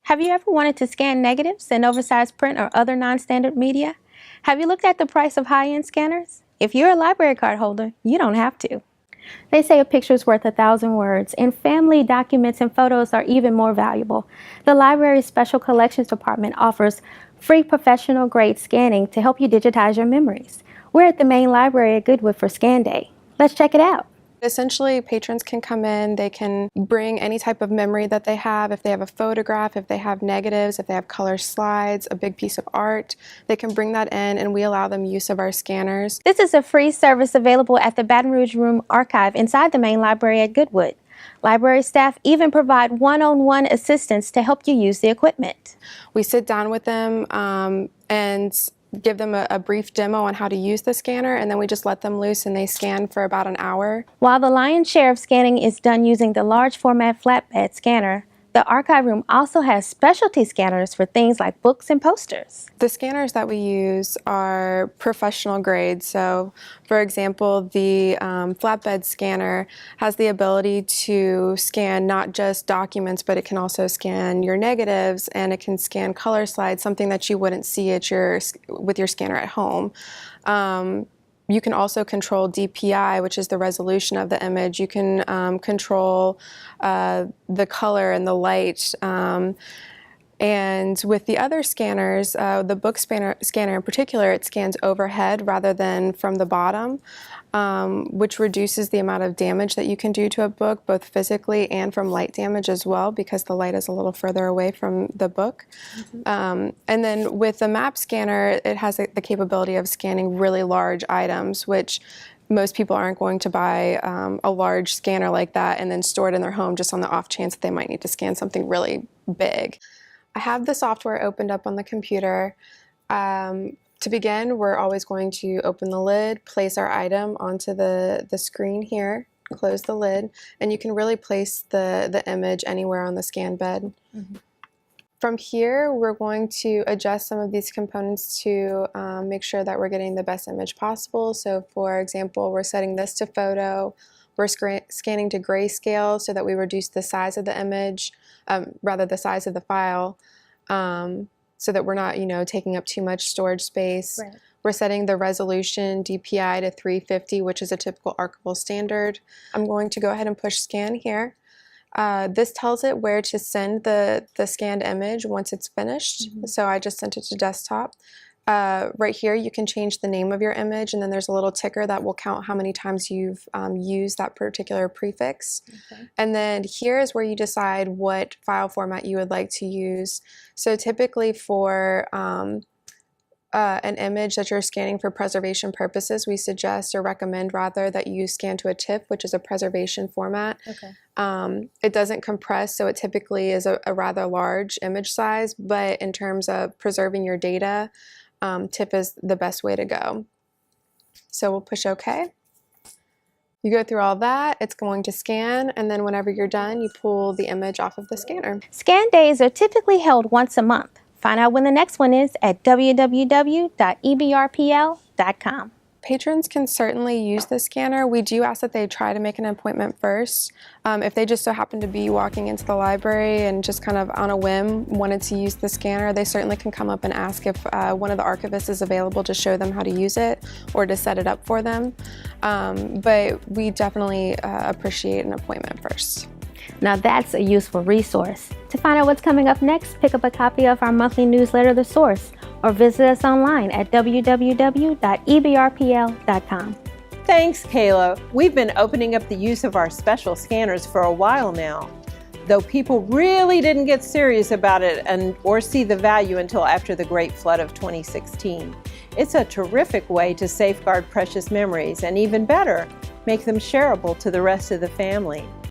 Have you ever wanted to scan negatives in oversized print or other non-standard media? Have you looked at the price of high-end scanners? If you're a library card holder, you don't have to. They say a picture's worth 1,000 words, and family documents and photos are even more valuable. The library's Special Collections Department offers free professional-grade scanning to help you digitize your memories. We're at the main library at Goodwood for Scan Day. Let's check it out. Essentially, patrons can come in, they can bring any type of memory that they have. If they have a photograph, if they have negatives, if they have color slides, a big piece of art, they can bring that in and we allow them use of our scanners. This is a free service available at the Baton Rouge Room Archive inside the main library at Goodwood. Library staff even provide one-on-one assistance to help you use the equipment. We sit down with them and give them a brief demo on how to use the scanner, and then we just let them loose and they scan for about an hour. While the lion's share of scanning is done using the large format flatbed scanner, the archive room also has specialty scanners for things like books and posters. The scanners that we use are professional grade. So, for example, the flatbed scanner has the ability to scan not just documents, but it can also scan your negatives and it can scan color slides, something that you wouldn't see at with your scanner at home. You can also control DPI, which is the resolution of the image. You can control the color and the light. And with the other scanners, the book scanner in particular, it scans overhead rather than from the bottom, which reduces the amount of damage that you can do to a book, both physically and from light damage as well, because the light is a little further away from the book. And then with the map scanner, it has the capability of scanning really large items, which most people aren't going to buy a large scanner like that and then store it in their home just on the off chance that they might need to scan something really big. I have the software opened up on the computer. To begin, we're always going to open the lid, place our item onto the screen here, close the lid, and you can really place the image anywhere on the scan bed. From here, we're going to adjust some of these components to make sure that we're getting the best image possible. So for example, we're setting this to photo. We're scanning to grayscale so that we reduce the size of the image, rather the size of the file, so that we're not, taking up too much storage space. Right. We're setting the resolution DPI to 350, which is a typical archival standard. I'm going to go ahead and push scan here. This tells it where to send the scanned image once it's finished. So I just sent it to desktop. Right here you can change the name of your image, and then there's a little ticker that will count how many times you've used that particular prefix. And then here is where you decide what file format you would like to use. So typically for an image that you're scanning for preservation purposes, we suggest or recommend rather that you scan to a TIFF, which is a preservation format. It doesn't compress, so it typically is a rather large image size, but in terms of preserving your data, TIFF is the best way to go. So we'll push OK. You go through all that, it's going to scan, and then whenever you're done, you pull the image off of the scanner. Scan days are typically held once a month. Find out when the next one is at www.ebrpl.com. Patrons can certainly use the scanner. We do ask that they try to make an appointment first. If they just so happen to be walking into the library and just kind of on a whim wanted to use the scanner, they certainly can come up and ask if one of the archivists is available to show them how to use it or to set it up for them. But we definitely appreciate an appointment first. Now that's a useful resource. To find out what's coming up next, pick up a copy of our monthly newsletter, The Source, or visit us online at www.ebrpl.com. Thanks, Kayla. We've been opening up the use of our special scanners for a while now, though people really didn't get serious about it or see the value until after the Great Flood of 2016. It's a terrific way to safeguard precious memories and, even better, make them shareable to the rest of the family.